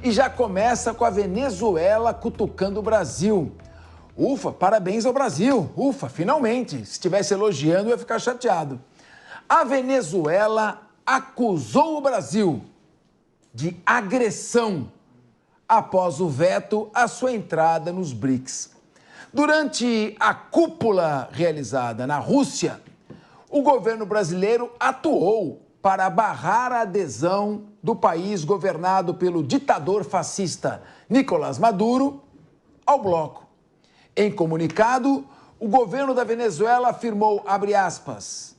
E já começa com a Venezuela cutucando o Brasil. Ufa, parabéns ao Brasil. Ufa, finalmente. Se estivesse elogiando, eu ia ficar chateado. A Venezuela acusou o Brasil de agressão após o veto à sua entrada nos BRICS. Durante a cúpula realizada na Rússia, o governo brasileiro atuou para barrar a adesão do país governado pelo ditador fascista Nicolás Maduro ao bloco. Em comunicado, o governo da Venezuela afirmou, abre aspas,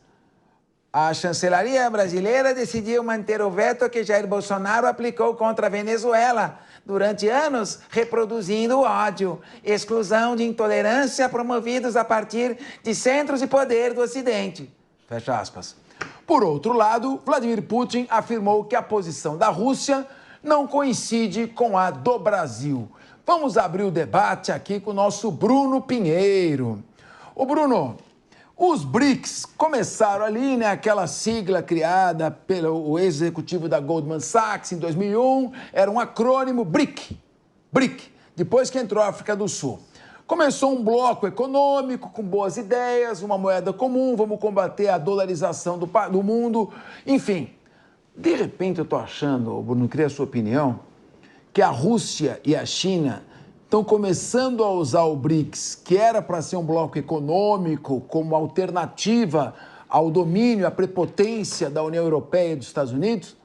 a chancelaria brasileira decidiu manter o veto que Jair Bolsonaro aplicou contra a Venezuela durante anos, reproduzindo o ódio, exclusão de intolerância promovidos a partir de centros de poder do Ocidente. Fecha aspas. Por outro lado, Vladimir Putin afirmou que a posição da Rússia não coincide com a do Brasil. Vamos abrir o debate aqui com o nosso Bruno Pinheiro. Ô Bruno, os BRICS começaram ali, né, aquela sigla criada pelo ex-executivo da Goldman Sachs em 2001, era um acrônimo BRIC, depois que entrou a África do Sul. Começou um bloco econômico com boas ideias, uma moeda comum, vamos combater a dolarização do mundo, enfim. De repente eu estou achando, Bruno, queria a sua opinião, que a Rússia e a China estão começando a usar o BRICS, que era para ser um bloco econômico, como alternativa ao domínio, à prepotência da União Europeia e dos Estados Unidos,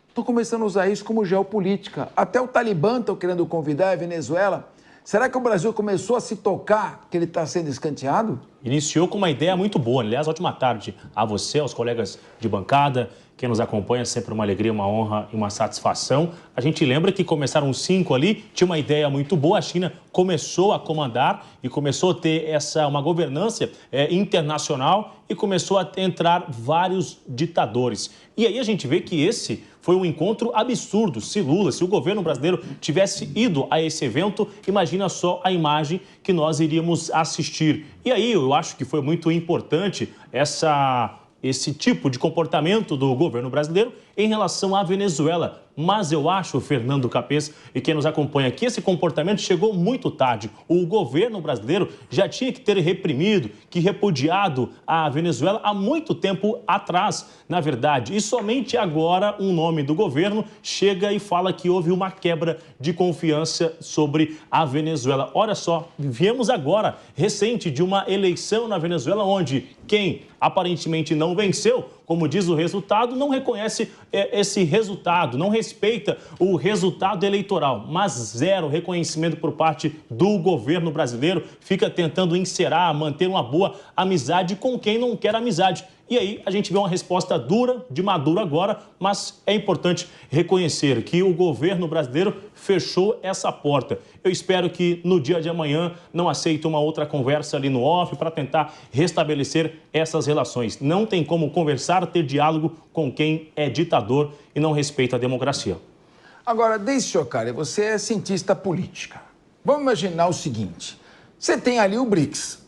estão começando a usar isso como geopolítica. Até o Talibã estão querendo convidar a Venezuela. Será que o Brasil começou a se tocar que ele está sendo escanteado? Iniciou com uma ideia muito boa. Aliás, ótima tarde a você, aos colegas de bancada. Quem nos acompanha, sempre uma alegria, uma honra e uma satisfação. A gente lembra que começaram os 5 ali, tinha uma ideia muito boa, a China começou a comandar e começou a ter uma governança internacional e começou a entrar vários ditadores. E aí a gente vê que esse foi um encontro absurdo. Se o governo brasileiro tivesse ido a esse evento, imagina só a imagem que nós iríamos assistir. E aí eu acho que foi muito importante esse tipo de comportamento do governo brasileiro em relação à Venezuela. Mas eu acho, Fernando Capês, e quem nos acompanha aqui, esse comportamento chegou muito tarde. O governo brasileiro já tinha que ter reprimido, que repudiado a Venezuela há muito tempo atrás, na verdade. E somente agora um nome do governo chega e fala que houve uma quebra de confiança sobre a Venezuela. Olha só, viemos agora, recente, de uma eleição na Venezuela, onde quem aparentemente não venceu, como diz o resultado, não reconhece esse resultado, não respeita o resultado eleitoral, mas zero reconhecimento por parte do governo brasileiro, fica tentando encerar, manter uma boa amizade com quem não quer amizade. E aí a gente vê uma resposta dura de Maduro agora, mas é importante reconhecer que o governo brasileiro fechou essa porta. Eu espero que no dia de amanhã não aceite uma outra conversa ali no off para tentar restabelecer essas relações. Não tem como conversar, ter diálogo com quem é ditador e não respeita a democracia. Agora, Deise Chocalha, você é cientista política. Vamos imaginar o seguinte, você tem ali o BRICS,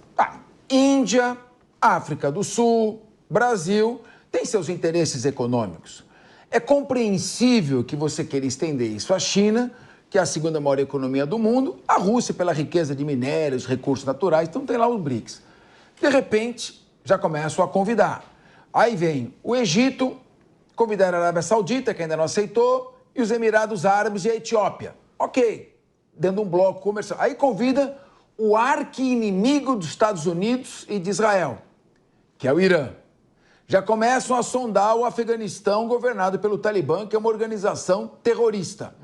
Índia, África do Sul, Brasil, tem seus interesses econômicos. É compreensível que você queira estender isso à China, que é a segunda maior economia do mundo, a Rússia pela riqueza de minérios, recursos naturais, então tem lá os BRICS. De repente, já começam a convidar. Aí vem o Egito, convidar a Arábia Saudita, que ainda não aceitou, e os Emirados Árabes e a Etiópia. Ok, dentro de um bloco comercial. Aí convida o arqui-inimigo dos Estados Unidos e de Israel, que é o Irã. Já começam a sondar o Afeganistão, governado pelo Talibã, que é uma organização terrorista.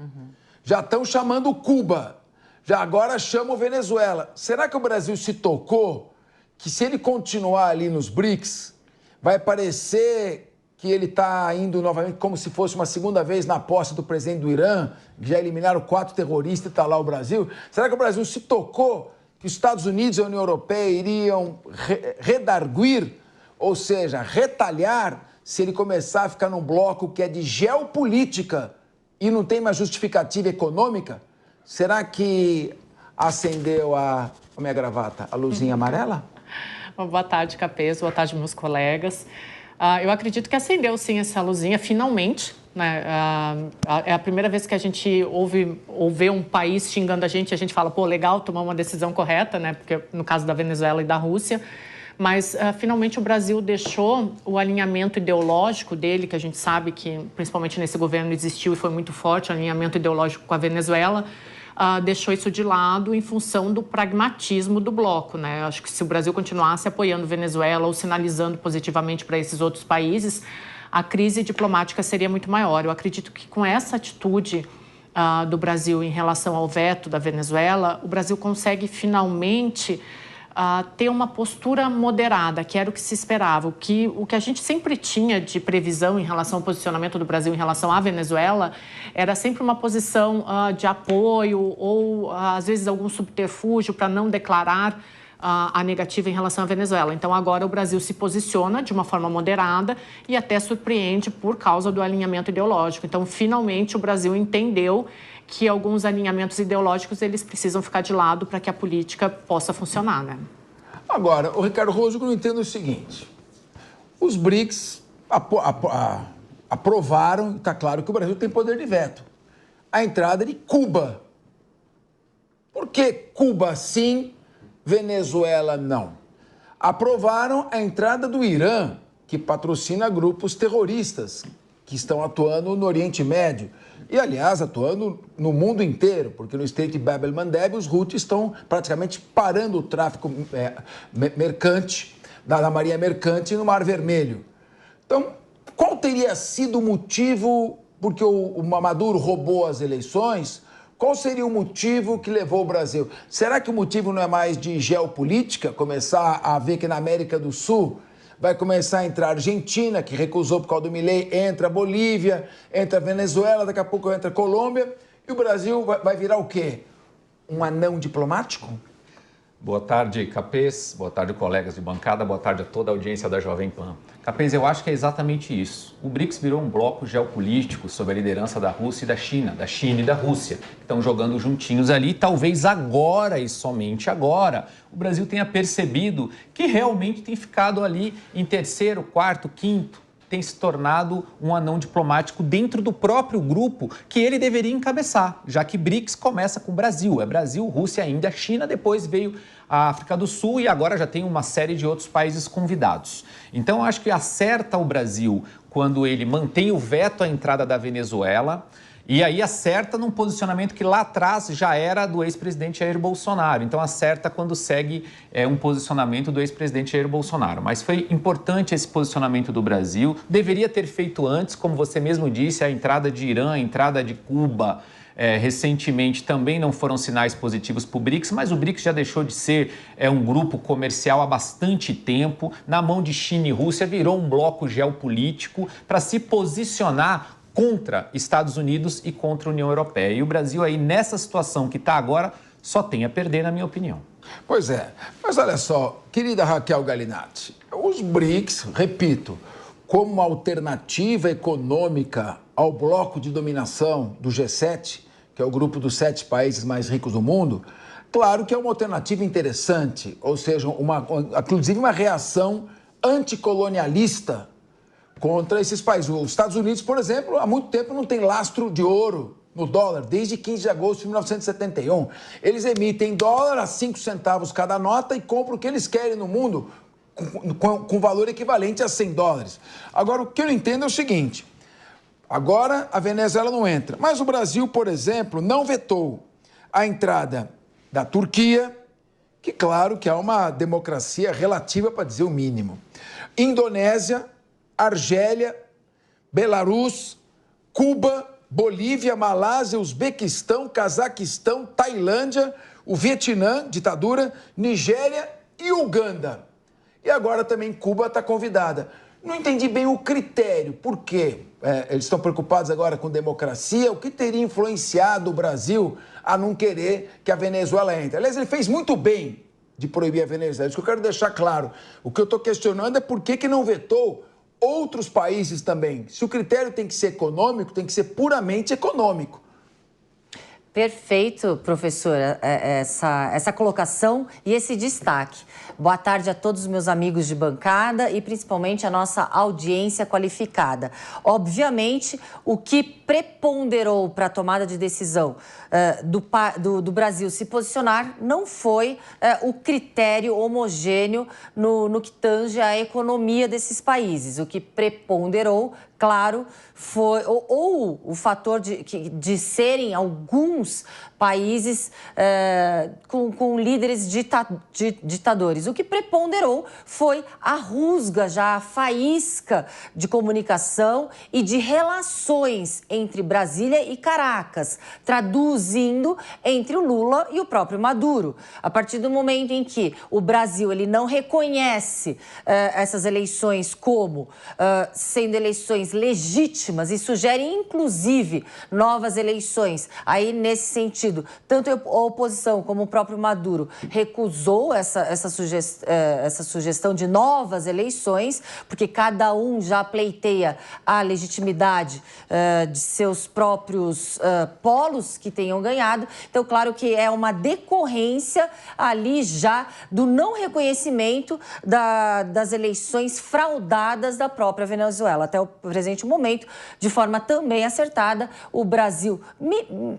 Já estão chamando Cuba, já agora chamam Venezuela. Será que o Brasil se tocou que se ele continuar ali nos BRICS, vai parecer que ele está indo novamente como se fosse uma segunda vez na posse do presidente do Irã, que já eliminaram 4 terroristas e está lá o Brasil? Será que o Brasil se tocou que os Estados Unidos e a União Europeia iriam redarguir, ou seja, retalhar, se ele começar a ficar num bloco que é de geopolítica e não tem mais justificativa econômica? Será que acendeu a minha gravata, a luzinha amarela? Boa tarde, Capês. Boa tarde, meus colegas. Eu acredito que acendeu, sim, essa luzinha, finalmente, né? É a primeira vez que a gente ouve um país xingando a gente fala, pô, legal, tomar uma decisão correta, né? Porque no caso da Venezuela e da Rússia, mas finalmente o Brasil deixou o alinhamento ideológico dele, que a gente sabe que principalmente nesse governo existiu e foi muito forte, o alinhamento ideológico com a Venezuela, deixou isso de lado em função do pragmatismo do bloco, né? Acho que se o Brasil continuasse apoiando a Venezuela ou sinalizando positivamente para esses outros países, a crise diplomática seria muito maior. Eu acredito que com essa atitude do Brasil em relação ao veto da Venezuela, o Brasil consegue finalmente ter uma postura moderada, que era o que se esperava. O que a gente sempre tinha de previsão em relação ao posicionamento do Brasil em relação à Venezuela era sempre uma posição de apoio ou, às vezes, algum subterfúgio para não declarar a negativa em relação à Venezuela. Então, agora o Brasil se posiciona de uma forma moderada e até surpreende por causa do alinhamento ideológico. Então, finalmente, o Brasil entendeu que alguns alinhamentos ideológicos eles precisam ficar de lado para que a política possa funcionar, né? Agora, o Ricardo Rojo, eu não entendo o seguinte. Os BRICS aprovaram, está claro que o Brasil tem poder de veto, a entrada de Cuba. Por que Cuba sim, Venezuela não? Aprovaram a entrada do Irã, que patrocina grupos terroristas que estão atuando no Oriente Médio e, aliás, atuando no mundo inteiro, porque no Estreito de Bab el-Mandeb os Houthis estão praticamente parando o tráfico mercante, da marinha mercante no Mar Vermelho. Então, qual teria sido o motivo, porque o Maduro roubou as eleições, qual seria o motivo que levou o Brasil? Será que o motivo não é mais de geopolítica? Começar a ver que na América do Sul vai começar a entrar a Argentina, que recusou por causa do Milei, entra a Bolívia, entra a Venezuela, daqui a pouco entra a Colômbia, e o Brasil vai virar o quê? Um anão diplomático? Boa tarde, Capês. Boa tarde, colegas de bancada. Boa tarde a toda a audiência da Jovem Pan. Capês, eu acho que é exatamente isso. O BRICS virou um bloco geopolítico sob a liderança da Rússia e da China e da Rússia, que estão jogando juntinhos ali. Talvez agora e somente agora o Brasil tenha percebido que realmente tem ficado ali em terceiro, quarto, quinto, tem se tornado um anão diplomático dentro do próprio grupo que ele deveria encabeçar, já que BRICS começa com o Brasil. É Brasil, Rússia, Índia, China, depois veio a África do Sul e agora já tem uma série de outros países convidados. Então, acho que acerta o Brasil quando ele mantém o veto à entrada da Venezuela e aí acerta num posicionamento que lá atrás já era do ex-presidente Jair Bolsonaro. Então acerta quando segue um posicionamento do ex-presidente Jair Bolsonaro. Mas foi importante esse posicionamento do Brasil. Deveria ter feito antes, como você mesmo disse, a entrada de Irã, a entrada de Cuba, recentemente também não foram sinais positivos para o BRICS, mas o BRICS já deixou de ser um grupo comercial há bastante tempo. Na mão de China e Rússia virou um bloco geopolítico para se posicionar contra Estados Unidos e contra a União Europeia. E o Brasil aí, nessa situação que está agora, só tem a perder, na minha opinião. Pois é, mas olha só, querida Raquel Galinatti, os BRICS, repito, como uma alternativa econômica ao bloco de dominação do G7, que é o grupo dos 7 países mais ricos do mundo, claro que é uma alternativa interessante, ou seja, inclusive uma reação anticolonialista contra esses países. Os Estados Unidos, por exemplo, há muito tempo não tem lastro de ouro no dólar, desde 15 de agosto de 1971. Eles emitem dólar a 5 centavos cada nota e compram o que eles querem no mundo com valor equivalente a 100 dólares. Agora, o que eu não entendo é o seguinte, agora a Venezuela não entra, mas o Brasil, por exemplo, não vetou a entrada da Turquia, que claro que é uma democracia relativa, para dizer o mínimo, Indonésia, Argélia, Belarus, Cuba, Bolívia, Malásia, Uzbequistão, Cazaquistão, Tailândia, o Vietnã, ditadura, Nigéria e Uganda. E agora também Cuba está convidada. Não entendi bem o critério. Por quê? Eles estão preocupados agora com democracia? O que teria influenciado o Brasil a não querer que a Venezuela entre? Aliás, ele fez muito bem de proibir a Venezuela. Isso que eu quero deixar claro. O que eu estou questionando é por que não vetou outros países também. Se o critério tem que ser econômico, tem que ser puramente econômico. Perfeito, professora, essa colocação e esse destaque. Boa tarde a todos os meus amigos de bancada e principalmente a nossa audiência qualificada. Obviamente, o que preponderou para a tomada de decisão do Brasil se posicionar não foi o critério homogêneo no que tange à economia desses países. O que preponderou, claro, foi ou o fator de serem alguns países com líderes ditadores. O que preponderou foi a rusga, já a faísca de comunicação e de relações entre Brasília e Caracas, traduzindo entre o Lula e o próprio Maduro. A partir do momento em que o Brasil ele não reconhece essas eleições como sendo eleições legítimas e sugere, inclusive, novas eleições, aí nesse sentido, tanto a oposição como o próprio Maduro recusou essa sugestão de novas eleições, porque cada um já pleiteia a legitimidade de seus próprios polos que tenham ganhado. Então, claro que é uma decorrência ali já do não reconhecimento das eleições fraudadas da própria Venezuela. Até o presente momento, de forma também acertada, o Brasil,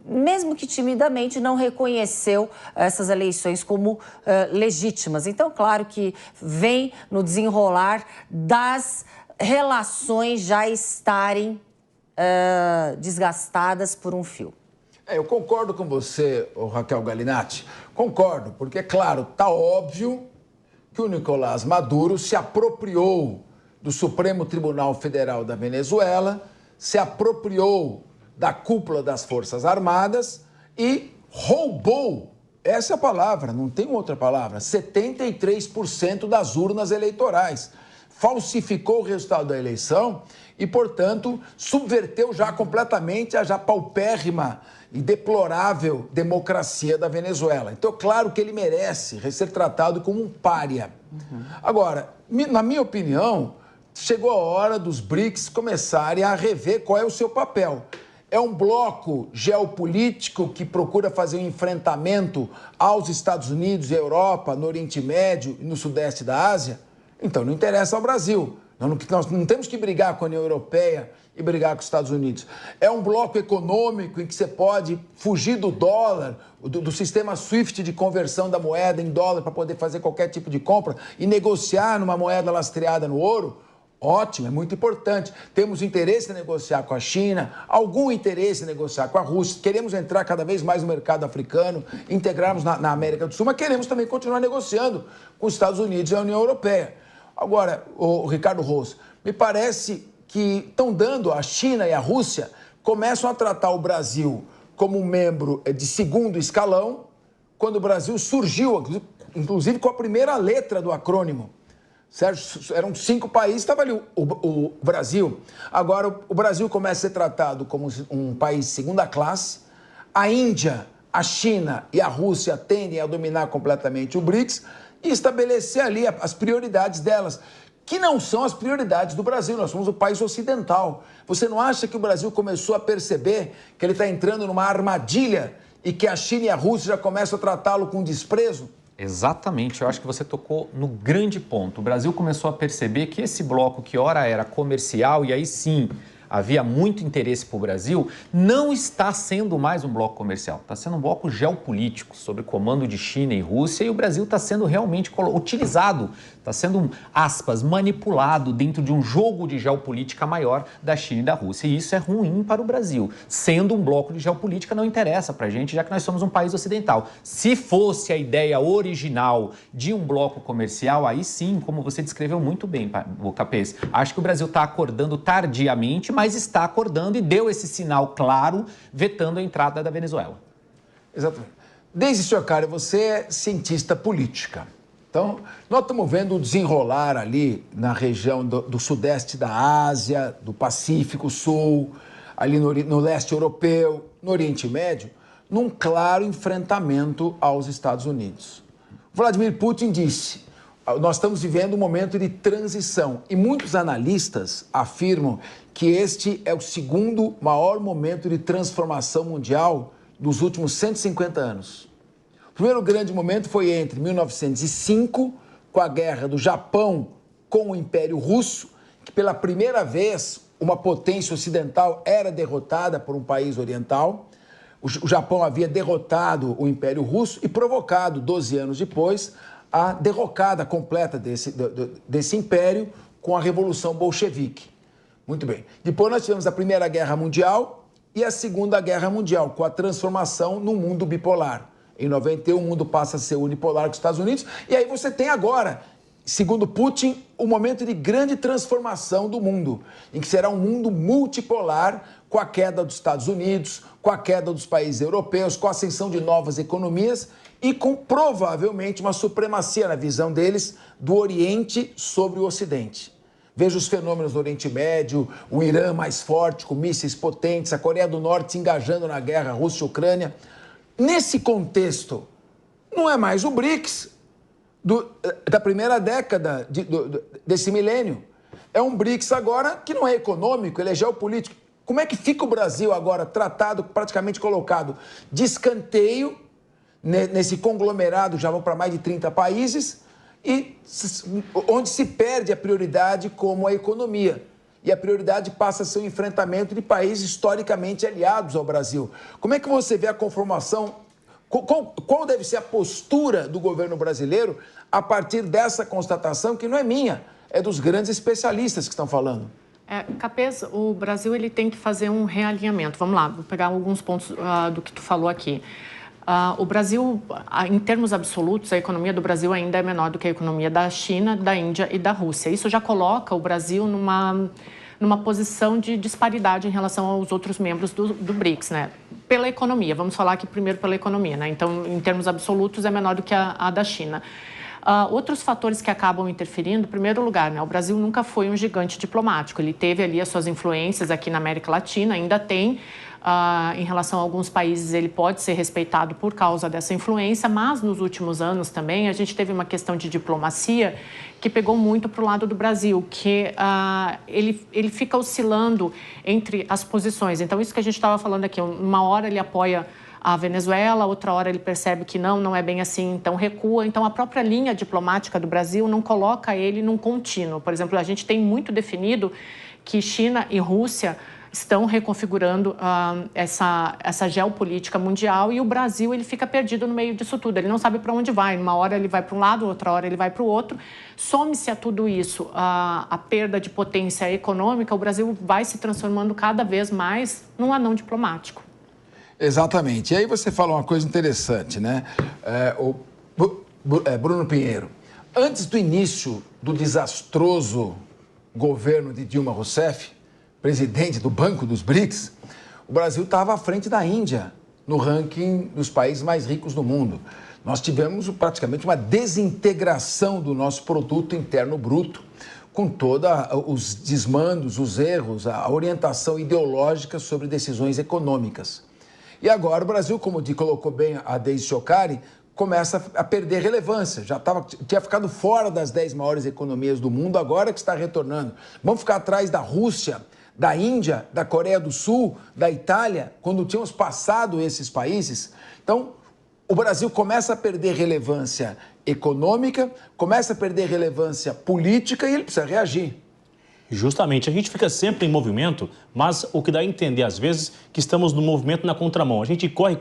mesmo que timidamente, não reconheceu essas eleições como legítimas. Então, claro que vem no desenrolar das relações já estarem desgastadas por um fio. Eu concordo com você, Raquel Galinatti. Concordo, porque, claro, está óbvio que o Nicolás Maduro se apropriou do Supremo Tribunal Federal da Venezuela, se apropriou da cúpula das Forças Armadas e roubou, essa é a palavra, não tem outra palavra, 73% das urnas eleitorais. Falsificou o resultado da eleição e, portanto, subverteu já completamente a já paupérrima e deplorável democracia da Venezuela. Então, claro que ele merece ser tratado como um pária. Agora, na minha opinião, chegou a hora dos BRICS começarem a rever qual é o seu papel. É um bloco geopolítico que procura fazer um enfrentamento aos Estados Unidos e Europa, no Oriente Médio e no Sudeste da Ásia? Então não interessa ao Brasil. Nós não temos que brigar com a União Europeia e brigar com os Estados Unidos. É um bloco econômico em que você pode fugir do dólar, do sistema SWIFT de conversão da moeda em dólar para poder fazer qualquer tipo de compra e negociar numa moeda lastreada no ouro. Ótimo, é muito importante. Temos interesse em negociar com a China, algum interesse em negociar com a Rússia, queremos entrar cada vez mais no mercado africano, integrarmos na América do Sul, mas queremos também continuar negociando com os Estados Unidos e a União Europeia. Agora, o Ricardo Rosso, me parece que estão dando a China e a Rússia, começam a tratar o Brasil como um membro de segundo escalão, quando o Brasil surgiu, inclusive com a primeira letra do acrônimo. Certo? Eram 5 países, estava ali o Brasil. Agora, o Brasil começa a ser tratado como um país de segunda classe. A Índia, a China e a Rússia tendem a dominar completamente o BRICS e estabelecer ali as prioridades delas, que não são as prioridades do Brasil. Nós somos o país ocidental. Você não acha que o Brasil começou a perceber que ele está entrando numa armadilha e que a China e a Rússia já começam a tratá-lo com desprezo? Exatamente, eu acho que você tocou no grande ponto. O Brasil começou a perceber que esse bloco que ora era comercial, e aí sim havia muito interesse para o Brasil, não está sendo mais um bloco comercial, está sendo um bloco geopolítico, sob comando de China e Rússia, e o Brasil está sendo realmente utilizado, está sendo, aspas, manipulado dentro de um jogo de geopolítica maior da China e da Rússia, e isso é ruim para o Brasil. Sendo um bloco de geopolítica não interessa para a gente, já que nós somos um país ocidental. Se fosse a ideia original de um bloco comercial, aí sim, como você descreveu muito bem, Capês, acho que o Brasil está acordando tardiamente, mas está acordando e deu esse sinal claro, vetando a entrada da Venezuela. Exatamente. Deise Cioccaria, você é cientista política. Então, nós estamos vendo o desenrolar ali na região do sudeste da Ásia, do Pacífico Sul, ali no leste europeu, no Oriente Médio, num claro enfrentamento aos Estados Unidos. Vladimir Putin disse: nós estamos vivendo um momento de transição e muitos analistas afirmam que este é o segundo maior momento de transformação mundial dos últimos 150 anos. O primeiro grande momento foi entre 1905, com a guerra do Japão com o Império Russo, que pela primeira vez uma potência ocidental era derrotada por um país oriental. O Japão havia derrotado o Império Russo e provocado, 12 anos depois, a derrocada completa desse império com a Revolução Bolchevique. Muito bem. Depois nós tivemos a Primeira Guerra Mundial e a Segunda Guerra Mundial, com a transformação no mundo bipolar. Em 91, o mundo passa a ser unipolar com os Estados Unidos. E aí você tem agora, segundo Putin, um momento de grande transformação do mundo, em que será um mundo multipolar, com a queda dos Estados Unidos, com a queda dos países europeus, com a ascensão de novas economias e com, provavelmente, uma supremacia, na visão deles, do Oriente sobre o Ocidente. Veja os fenômenos no Oriente Médio, o Irã mais forte, com mísseis potentes, a Coreia do Norte se engajando na guerra Rússia-Ucrânia. Nesse contexto, não é mais o BRICS da primeira década desse milênio. É um BRICS agora que não é econômico, ele é geopolítico. Como é que fica o Brasil agora tratado, praticamente colocado de escanteio nesse conglomerado, já vão para mais de 30 países, e onde se perde a prioridade como a economia. E a prioridade passa a ser o enfrentamento de países historicamente aliados ao Brasil. Como é que você vê a conformação? Qual deve ser a postura do governo brasileiro a partir dessa constatação, que não é minha, é dos grandes especialistas que estão falando? Capês, o Brasil ele tem que fazer um realinhamento. Vamos lá, vou pegar alguns pontos do que tu falou aqui. O Brasil, em termos absolutos, a economia do Brasil ainda é menor do que a economia da China, da Índia e da Rússia. Isso já coloca o Brasil numa posição de disparidade em relação aos outros membros do BRICS, né? Pela economia, vamos falar aqui primeiro pela economia, né? Então, em termos absolutos, é menor do que a da China. Outros fatores que acabam interferindo, em primeiro lugar, né? O Brasil nunca foi um gigante diplomático. Ele teve ali as suas influências aqui na América Latina, ainda tem. Em relação a alguns países, ele pode ser respeitado por causa dessa influência, mas nos últimos anos também a gente teve uma questão de diplomacia que pegou muito para o lado do Brasil, que ele fica oscilando entre as posições. Então, isso que a gente estava falando aqui, uma hora ele apoia a Venezuela, outra hora ele percebe que não é bem assim, então recua. Então, a própria linha diplomática do Brasil não coloca ele num contínuo. Por exemplo, a gente tem muito definido que China e Rússia estão reconfigurando essa geopolítica mundial e o Brasil ele fica perdido no meio disso tudo. Ele não sabe para onde vai. Uma hora ele vai para um lado, outra hora ele vai para o outro. Some-se a tudo isso a perda de potência econômica, o Brasil vai se transformando cada vez mais num anão diplomático. Exatamente. E aí você fala uma coisa interessante, né? Bruno Pinheiro, antes do início do desastroso governo de Dilma Rousseff, presidente do Banco dos BRICS, o Brasil estava à frente da Índia no ranking dos países mais ricos do mundo. Nós tivemos praticamente uma desintegração do nosso produto interno bruto, com todos os desmandos, os erros, a orientação ideológica sobre decisões econômicas. E agora o Brasil, como colocou bem a Deise Chocari, começa a perder relevância. Tinha ficado fora das 10 maiores economias do mundo, agora que está retornando. Vamos ficar atrás da Rússia, da Índia, da Coreia do Sul, da Itália, quando tínhamos passado esses países. Então, o Brasil começa a perder relevância econômica, começa a perder relevância política e ele precisa reagir. Justamente, a gente fica sempre em movimento, mas o que dá a entender às vezes que estamos no movimento na contramão. A gente corre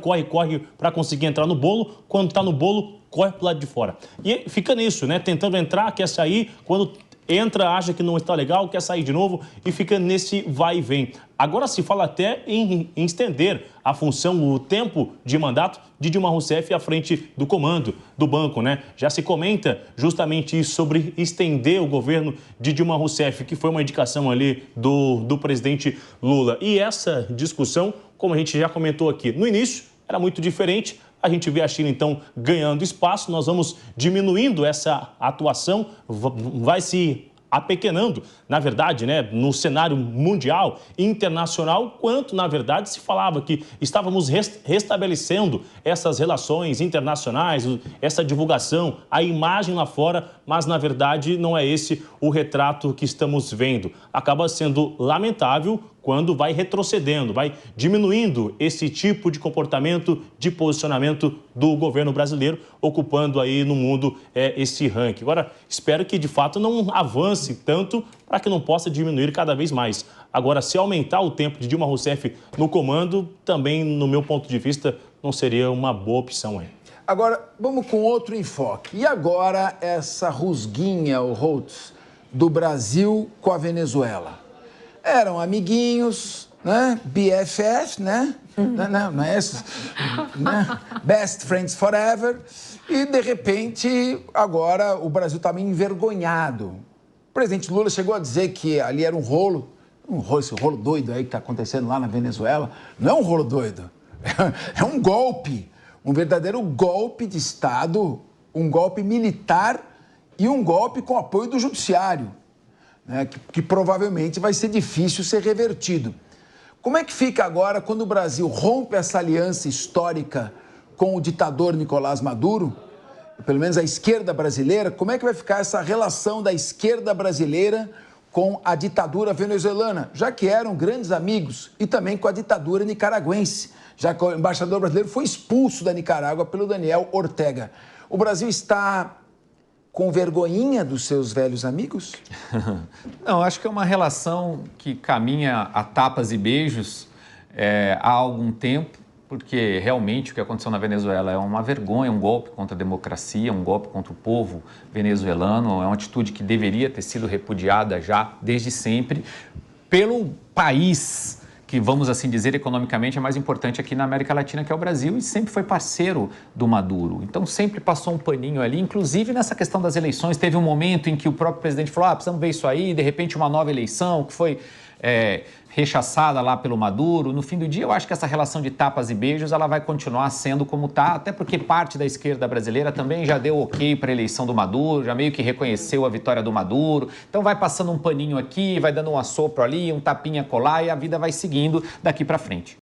para conseguir entrar no bolo, quando está no bolo, corre para o lado de fora. E fica nisso, né? Tentando entrar, quer sair, quando entra, acha que não está legal, quer sair de novo e fica nesse vai e vem. Agora se fala até em estender a função, o tempo de mandato de Dilma Rousseff à frente do comando do banco, né? Já se comenta justamente isso sobre estender o governo de Dilma Rousseff, que foi uma indicação ali do presidente Lula. E essa discussão, como a gente já comentou aqui no início, era muito diferente. A gente vê a China, então, ganhando espaço, nós vamos diminuindo essa atuação, vai se apequenando, na verdade, né, no cenário mundial, internacional, quanto, na verdade, se falava que estávamos restabelecendo essas relações internacionais, essa divulgação, a imagem lá fora, mas, na verdade, não é esse o retrato que estamos vendo. Acaba sendo lamentável quando vai retrocedendo, vai diminuindo esse tipo de comportamento, de posicionamento do governo brasileiro, ocupando aí no mundo esse ranking. Agora, espero que de fato não avance tanto para que não possa diminuir cada vez mais. Agora, se aumentar o tempo de Dilma Rousseff no comando, também, no meu ponto de vista, não seria uma boa opção aí. Agora, vamos com outro enfoque. E agora essa rusguinha, o Holtz, do Brasil com a Venezuela? Eram amiguinhos, né? BFF, né? Não é isso? Né? Best Friends Forever. E, de repente, agora o Brasil está meio envergonhado. O presidente Lula chegou a dizer que ali era um rolo, esse rolo doido aí que está acontecendo lá na Venezuela. Não é um rolo doido, é um golpe, um verdadeiro golpe de Estado, um golpe militar e um golpe com apoio do judiciário. Né, que provavelmente vai ser difícil ser revertido. Como é que fica agora quando o Brasil rompe essa aliança histórica com o ditador Nicolás Maduro, pelo menos a esquerda brasileira, como é que vai ficar essa relação da esquerda brasileira com a ditadura venezuelana, já que eram grandes amigos, e também com a ditadura nicaragüense, já que o embaixador brasileiro foi expulso da Nicarágua pelo Daniel Ortega. O Brasil está com vergonhinha dos seus velhos amigos? Não, acho que é uma relação que caminha a tapas e beijos há algum tempo, porque realmente o que aconteceu na Venezuela é uma vergonha, um golpe contra a democracia, um golpe contra o povo venezuelano, é uma atitude que deveria ter sido repudiada já desde sempre pelo país que, vamos assim dizer, economicamente é mais importante aqui na América Latina, que é o Brasil, e sempre foi parceiro do Maduro. Então, sempre passou um paninho ali, inclusive nessa questão das eleições. Teve um momento em que o próprio presidente falou, precisamos ver isso aí, de repente uma nova eleição que foi rechaçada lá pelo Maduro. No fim do dia, eu acho que essa relação de tapas e beijos, ela vai continuar sendo como está, até porque parte da esquerda brasileira também já deu ok para a eleição do Maduro, já meio que reconheceu a vitória do Maduro. Então vai passando um paninho aqui, vai dando um assopro ali, um tapinha colar e a vida vai seguindo daqui para frente.